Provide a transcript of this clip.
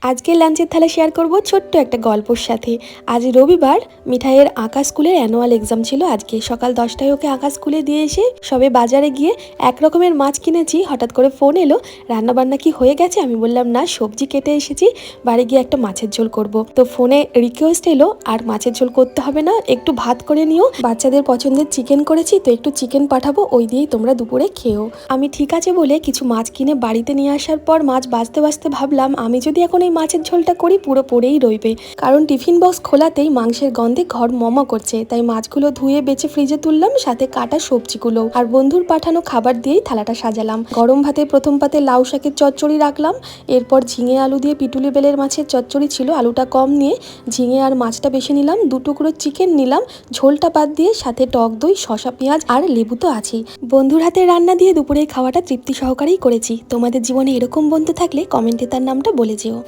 আজকে লাঞ্চের থালা শেয়ার করব ছোট্ট একটা গল্পর সাথে। আজ রবিবার, মিঠাইয়ের আঁকা স্কুলের অ্যানুয়াল এক্সাম ছিল আজকে। সকাল 10টায় ওকে আঁকা স্কুলে দিয়ে এসে সবে বাজারে গিয়ে এক রকমের মাছ কিনেছি। হঠাৎ করে ফোন এলো, রান্নাবান্না কি হয়ে গেছে? আমি বললাম না, সবজি কেটে এসেছি, বাড়ি গিয়ে একটা মাছের ঝোল করব। তো ফোনে রিকোয়েস্ট এলো, আর মাছের ঝোল করতে হবে না, একটু ভাত করে নিও, বাচ্চাদের পছন্দের চিকেন করেছি তো একটু চিকেন পাঠাবো, ওই দিয়েই তোমরা দুপুরে খেও। আমি ঠিক আছে বলে কিছু মাছ কিনে বাড়িতে নিয়ে আসার পর মাছ বাছতে বাছতে ভাবলাম, আমি যদি এখন এই মাছের ঝোলটা করি পুরো পড়েই রইবে। কারণ টিফিন বক্স খোলাতেই মাংসের গন্ধে ঘর মমা করছে। তাই মাছগুলো ধুয়ে বেছে ফ্রিজে তুললাম, সাথে কাটা সবজিগুলো আর বন্ধুর পাঠানো খাবার দিয়েই থালাটা সাজালাম। গরম ভাতে প্রথম পাতে লাউ শাকের চচ্চড়ি রাখলাম, এরপর ঝিঙে আলু দিয়ে পিটুলি বেলের মাছের চচ্চড়ি ছিল, আলুটা কম নিয়ে ঝিঙে আর মাছটা বেশি নিলাম, 2 টুকরো চিকেন নিলাম, ঝোলটা বাদ দিয়ে, সাথে টক দই, শসা পেঁয়াজ আর লেবু তো আছেই। বন্ধুর হাতের রান্না দিয়ে দুপুরের খাওয়াটা তৃপ্তি সহকারেই করেছি। তোমাদের জীবনে এরকম বন্ধু থাকলে কমেন্টে তার নামটা বলে যেও।